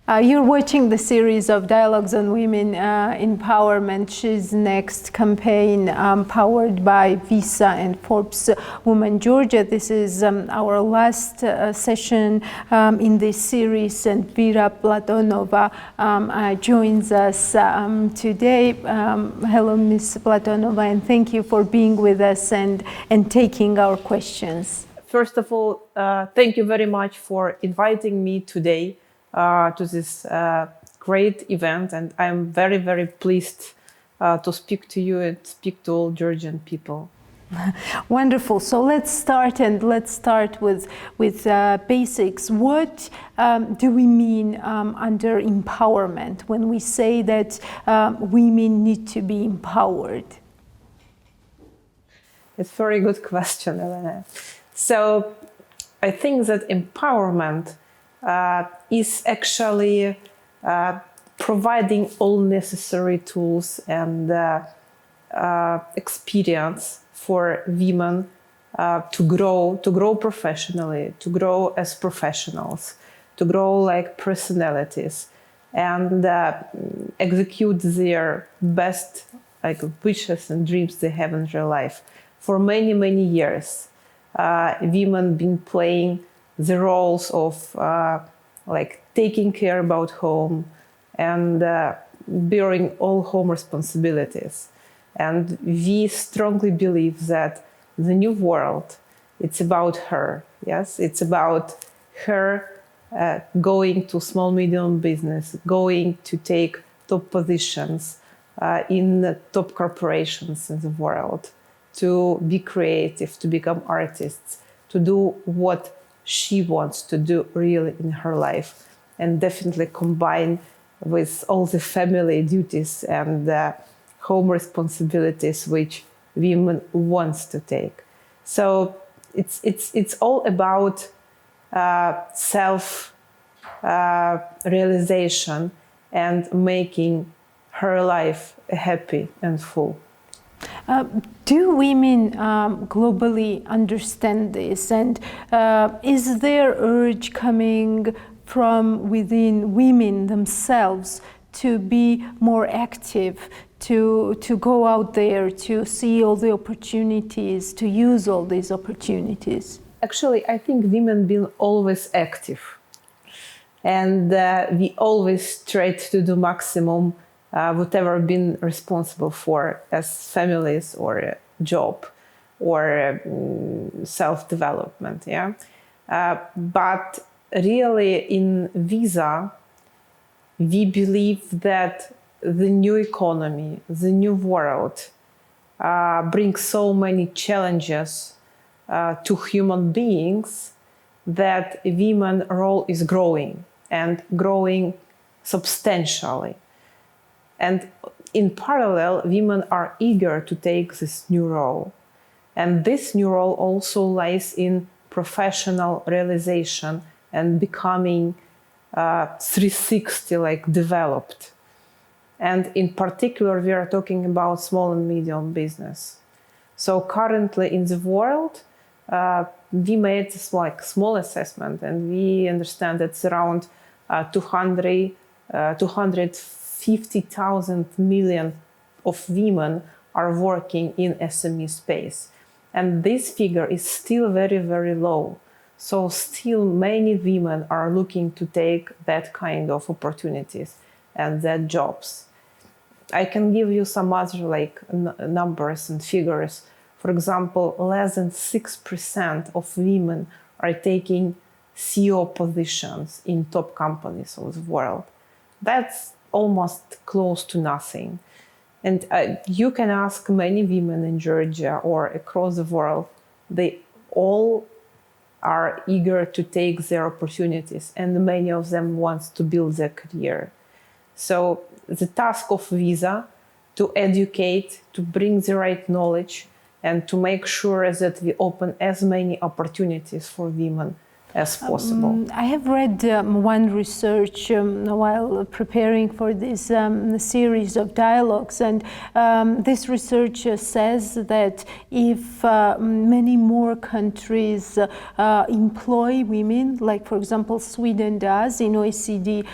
You're watching the series of Dialogues on Women Empowerment. She's Next campaign powered by Visa and Forbes Woman Georgia. This is our last session in this series, and Vera Platonova joins us today. Hello, Ms. Platonova, and thank you for being with us and taking our questions. First of all, thank you very much for inviting me today to this great event, and I'm very, very pleased to speak to you and speak to all Georgian people. Wonderful. So let's start with basics. What do we mean under empowerment when we say that women need to be empowered? It's a very good question, Elena. So I think that empowerment is actually providing all necessary tools and experience for women to grow professionally, to grow as professionals, to grow like personalities, and execute their best like wishes and dreams they have in their life. For many, many years, women been playing the roles of like taking care about home and bearing all home responsibilities. And we strongly believe that the new world, it's about her. Yes, it's about her going to small, medium business, going to take top positions in the top corporations in the world, to be creative, to become artists, to do what she wants to do really in her life, and definitely combine with all the family duties and home responsibilities which women wants to take. So it's all about self realization and making her life happy and full. Do women globally understand this, and is there urge coming from within women themselves to be more active, to go out there, to see all the opportunities, to use all these opportunities? Actually, I think women been always active, and we always tried to do maximum whatever been responsible for as families or a job or self-development. Yeah, but really in Visa, we believe that the new economy, the new world brings so many challenges to human beings that women's role is growing and growing substantially. And in parallel, women are eager to take this new role. And this new role also lies in professional realization and becoming 360 like developed. And in particular, we are talking about small and medium business. So currently in the world, we made this like small assessment, and we understand it's around 250,000 million of women are working in SME space. And this figure is still very, very low. So still many women are looking to take that kind of opportunities and that jobs. I can give you some other like numbers and figures. For example, less than 6% of women are taking CEO positions in top companies of the world. That's almost close to nothing. And you can ask many women in Georgia or across the world, they all are eager to take their opportunities, and many of them want to build their career. So the task of Visa to educate, to bring the right knowledge, and to make sure that we open as many opportunities for women as possible. I have read one research while preparing for this series of dialogues, and this research says that if many more countries employ women, like for example Sweden does in OECD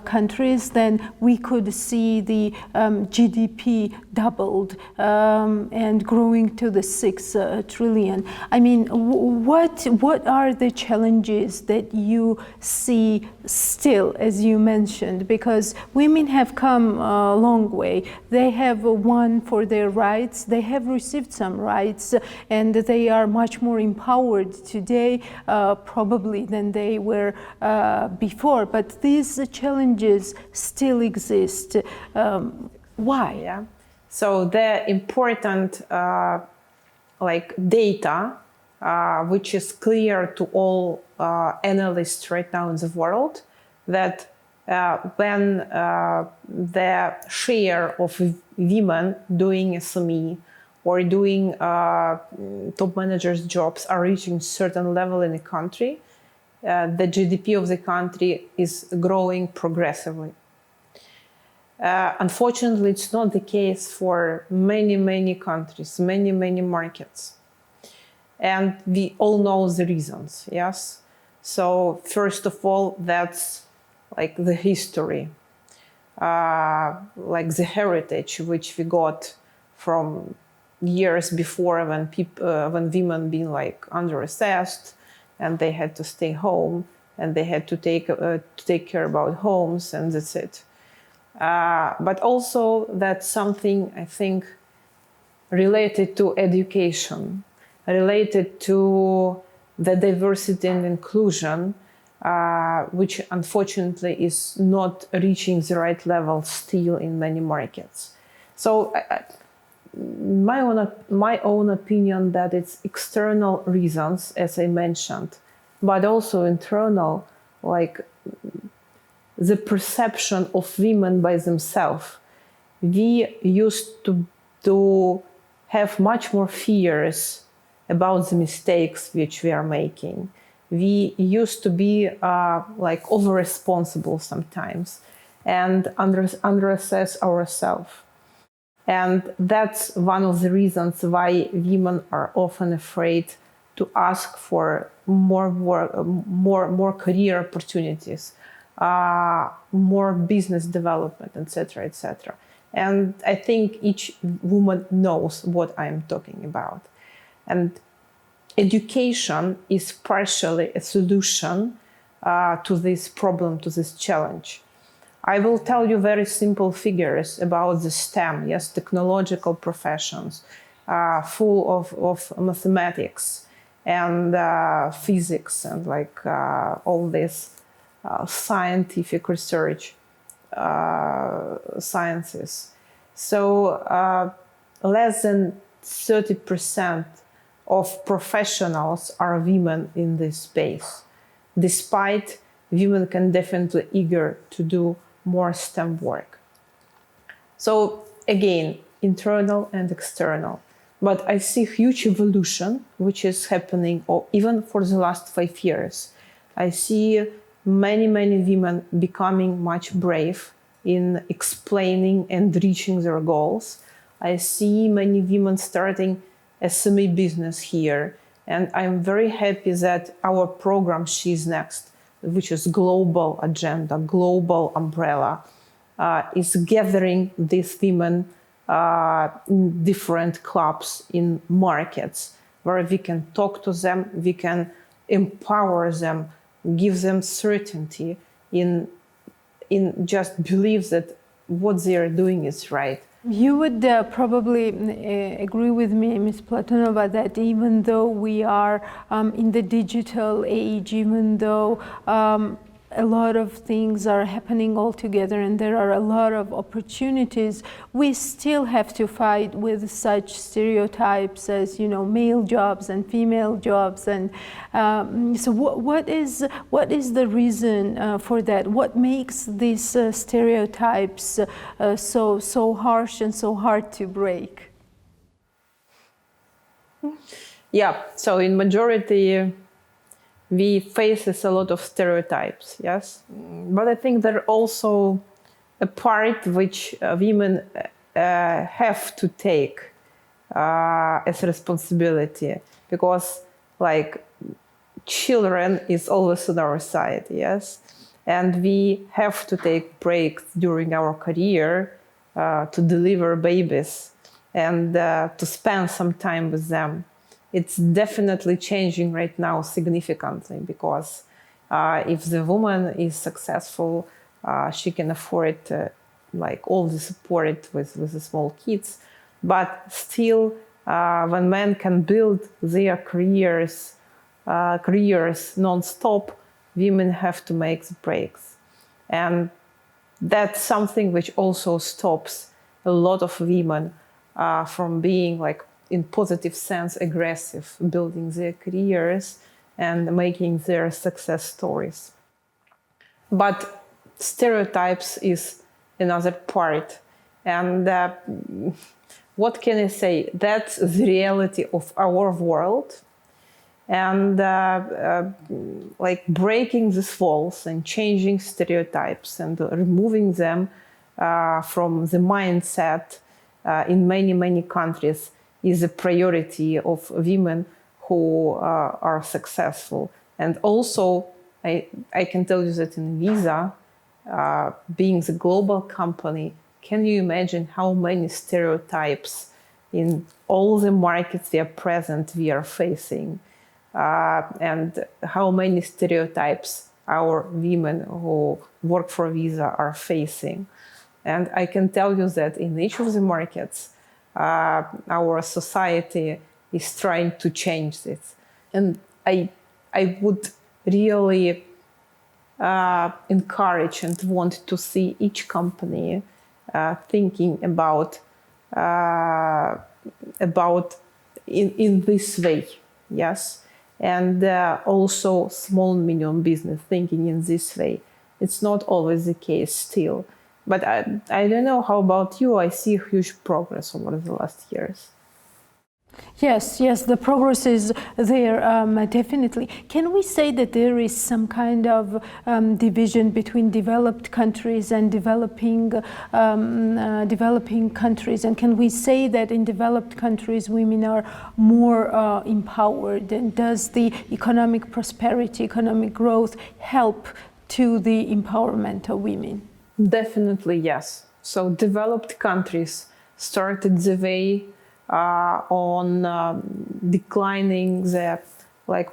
countries, then we could see the GDP doubled and growing to the 6 trillion. I mean, what are the challenges that you see still, as you mentioned, because women have come a long way. They have won for their rights, they have received some rights, and they are much more empowered today probably than they were before, but these challenges still exist. Why? Yeah. So the important data, which is clear to all analysts right now in the world, that when the share of women doing SME or doing top managers' jobs are reaching certain level in the country, the GDP of the country is growing progressively. Unfortunately, it's not the case for many countries, many markets. And we all know the reasons, yes? So first of all, that's like the history, like the heritage which we got from years before when women been like under-assessed and they had to stay home and they had to take care about homes, and that's it. But also that's something, I think, related to education, related to the diversity and inclusion, which unfortunately is not reaching the right level still in many markets. So my own opinion that it's external reasons, as I mentioned, but also internal, like the perception of women by themselves. We used to have much more fears about the mistakes which we are making. We used to be like over-responsible sometimes and under-assess ourselves. And that's one of the reasons why women are often afraid to ask for more work, more career opportunities, more business development, etc., etc. And I think each woman knows what I'm talking about. And education is partially a solution to this problem, to this challenge. I will tell you very simple figures about the STEM, yes, technological professions, full of mathematics and physics and like all this scientific research, sciences. So less than 30% of professionals are women in this space, despite women can definitely eager to do more STEM work. So again, internal and external. But I see huge evolution, which is happening even for the last 5 years. I see many women becoming much brave in explaining and reaching their goals. I see many women starting a SME business here. And I'm very happy that our program, She's Next, which is global agenda, global umbrella, is gathering these women in different clubs in markets where we can talk to them, we can empower them, give them certainty in just believe that what they are doing is right. You would probably agree with me, Ms. Platonova, that even though we are in the digital age, even though a lot of things are happening all together and there are a lot of opportunities, we still have to fight with such stereotypes as, you know, male jobs and female jobs. And so what is the reason for that? What makes these stereotypes so harsh and so hard to break? Yeah, so in majority we faces a lot of stereotypes, yes. But I think there are also a part which women have to take as a responsibility, because like children is always on our side, yes, and we have to take breaks during our career to deliver babies and to spend some time with them. It's definitely changing right now significantly, because if the woman is successful, she can afford like all the support with the small kids. But still, when men can build their careers non-stop, women have to make the breaks. And that's something which also stops a lot of women from being, like, in positive sense, aggressive, building their careers and making their success stories. But stereotypes is another part. And what can I say? That's the reality of our world. And like breaking these walls and changing stereotypes and removing them from the mindset in many countries is a priority of women who are successful. And also, I can tell you that in Visa, being the global company, can you imagine how many stereotypes in all the markets we are present we are facing? And how many stereotypes our women who work for Visa are facing. And I can tell you that in each of the markets, our society is trying to change this. And I would really encourage and want to see each company thinking about in this way, yes. And also small and medium business thinking in this way. It's not always the case still. But I don't know, how about you? I see huge progress over the last years. Yes, the progress is there, definitely. Can we say that there is some kind of division between developed countries and developing countries? And can we say that in developed countries women are more empowered? And does the economic prosperity, economic growth help to the empowerment of women? Definitely, yes. So developed countries started the way on declining the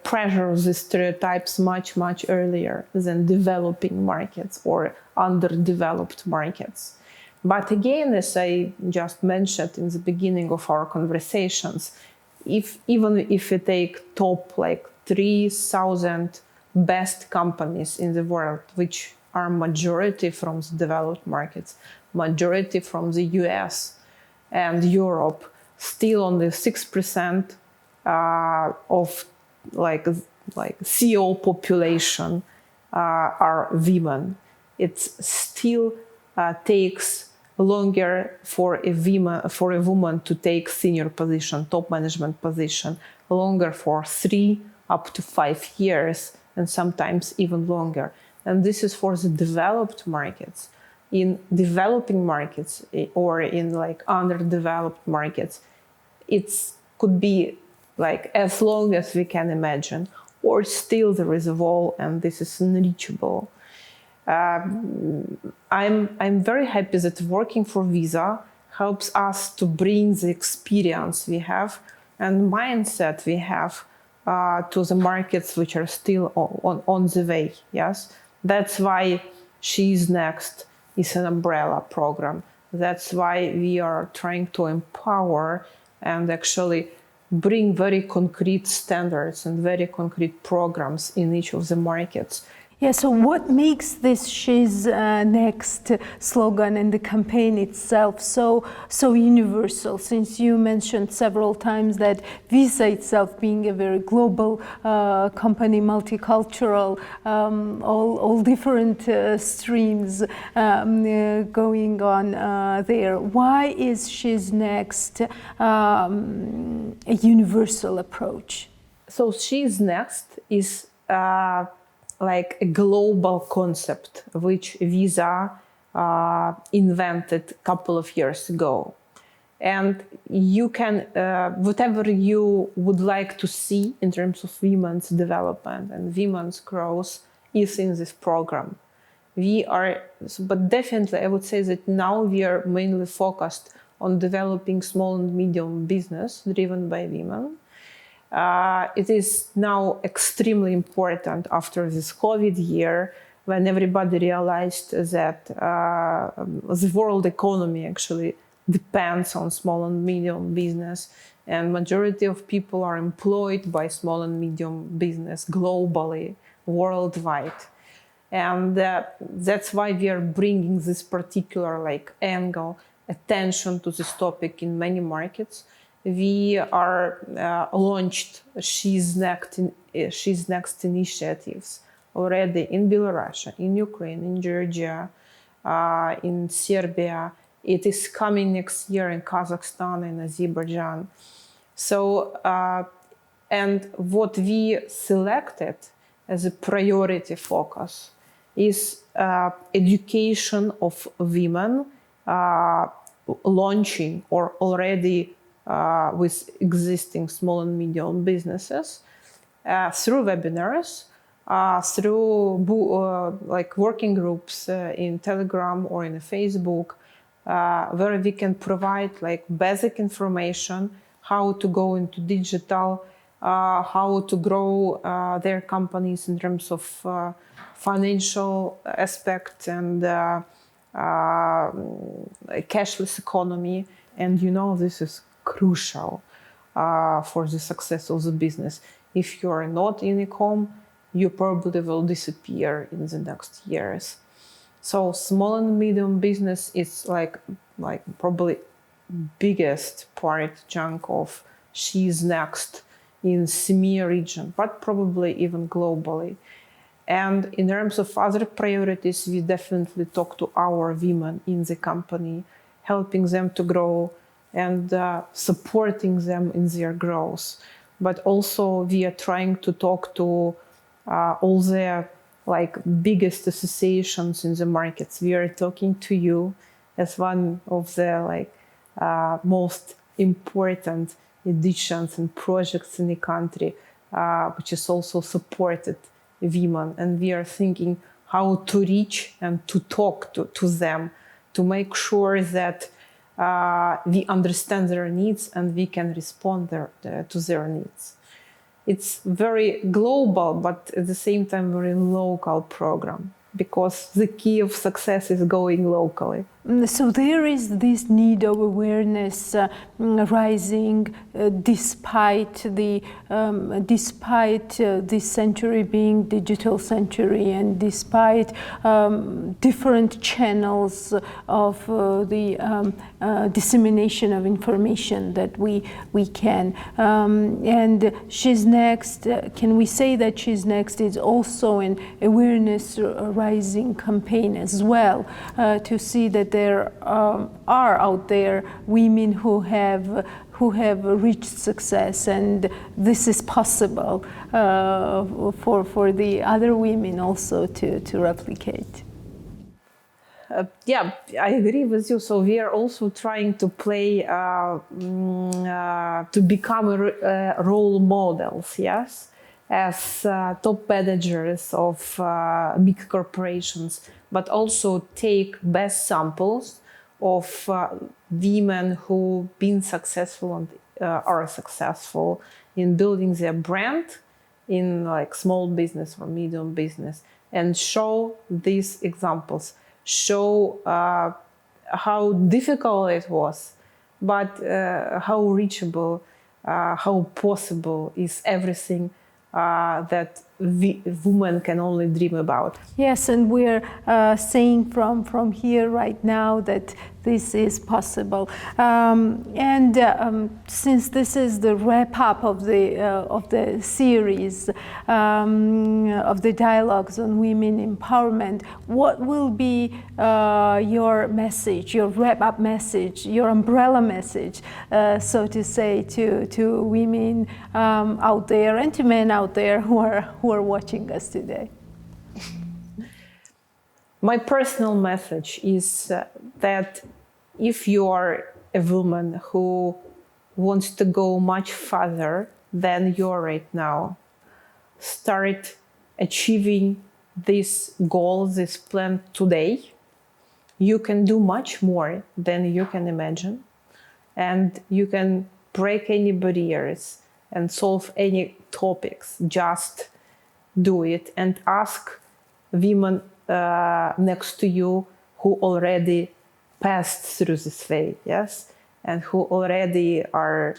pressure of the stereotypes much earlier than developing markets or underdeveloped markets. But again, as I just mentioned in the beginning of our conversations, even if you take top 3,000 best companies in the world, which are majority from the developed markets, majority from the US and Europe, still only 6% of CEO population are women. It still takes longer for a woman to take senior position, top management position, longer for 3 up to 5 years, and sometimes even longer. And this is for the developed markets. In developing markets or in underdeveloped markets, it could be as long as we can imagine, or still there is a wall and this is unreachable. I'm very happy that working for Visa helps us to bring the experience we have and mindset we have to the markets which are still on the way. Yes, that's why She's Next is an umbrella program. That's why we are trying to empower and actually bring very concrete standards and very concrete programs in each of the markets. Yeah, so what makes this She's Next slogan and the campaign itself so universal? Since you mentioned several times that Visa itself being a very global company, multicultural, all different streams going on there. Why is She's Next a universal approach? So She's Next is like a global concept which Visa invented a couple of years ago. And you can, whatever you would like to see in terms of women's development and women's growth is in this program. But definitely I would say that now we are mainly focused on developing small and medium business driven by women. It is now extremely important after this COVID year, when everybody realized that the world economy actually depends on small and medium business, and majority of people are employed by small and medium business globally, worldwide. And that's why we are bringing this particular angle, attention to this topic in many markets. We are launched She's Next initiatives already in Belarus, in Ukraine, in Georgia, in Serbia. It is coming next year in Kazakhstan and Azerbaijan. So, and what we selected as a priority focus is education of women launching or already with existing small and medium businesses through webinars, through working groups in Telegram or in Facebook, where we can provide basic information, how to go into digital, how to grow their companies in terms of financial aspects and cashless economy. And this is crucial for the success of the business. If you are not in e-com, you probably will disappear in the next years. So small and medium business is probably biggest chunk of She's Next in CEMEA region, but probably even globally. And in terms of other priorities, we definitely talk to our women in the company, helping them to grow and supporting them in their growth. But also we are trying to talk to all the biggest associations in the markets. We are talking to you as one of the most important editions and projects in the country, which is also supported women. And we are thinking how to reach and to talk to them, to make sure that we understand their needs and we can respond to their needs. It's very global, but at the same time very local program, because the key of success is going locally. So there is this need of awareness rising despite this century being digital century, and despite different channels of the dissemination of information that we can. And She's Next, can we say that She's Next is also an awareness rising campaign as well, to see that there are out there women who have reached success, and this is possible for the other women also to replicate. Yeah, I agree with you. So we are also trying to play, to become role models, yes, as top managers of big corporations, but also take best samples of women who've been successful and are successful in building their brand in small business or medium business, and show these examples, show how difficult it was, but how reachable, how possible is everything that women can only dream about. Yes, and we're saying from here right now that this is possible. Since this is the wrap up of the series of the dialogues on women empowerment, what will be your message, your wrap up message, your umbrella message, so to say, to women out there and to men out there who are watching us today? My personal message is that if you are a woman who wants to go much further than you are right now, start achieving this goal, this plan today. You can do much more than you can imagine, and you can break any barriers and solve any topics. Just do it and ask women next to you who already passed through this way, yes, and who already are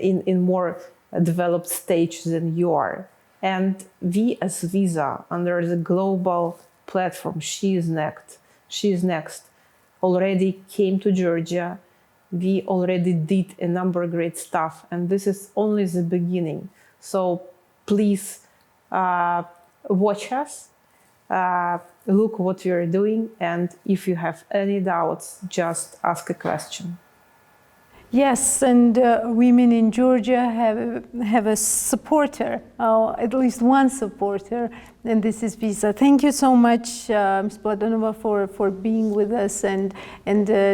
in more developed stage than you are. And we as Visa, under the global platform She is Next, already came to Georgia. We already did a number of great stuff, and this is only the beginning. So please watch us, look what we are doing, and if you have any doubts, just ask a question. Yes, and women in Georgia have a supporter, at least one supporter, and this is Visa. Thank you so much, Ms. Platonova, for being with us and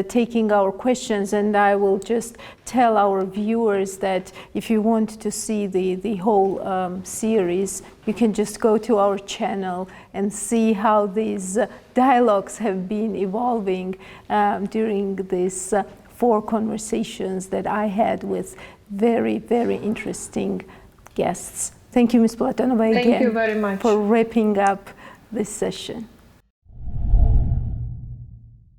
taking our questions. And I will just tell our viewers that if you want to see the whole series, you can just go to our channel and see how these dialogues have been evolving during this 4 conversations that I had with very, very interesting guests. Thank you, Ms. Platonova, again. Thank you very much for wrapping up this session.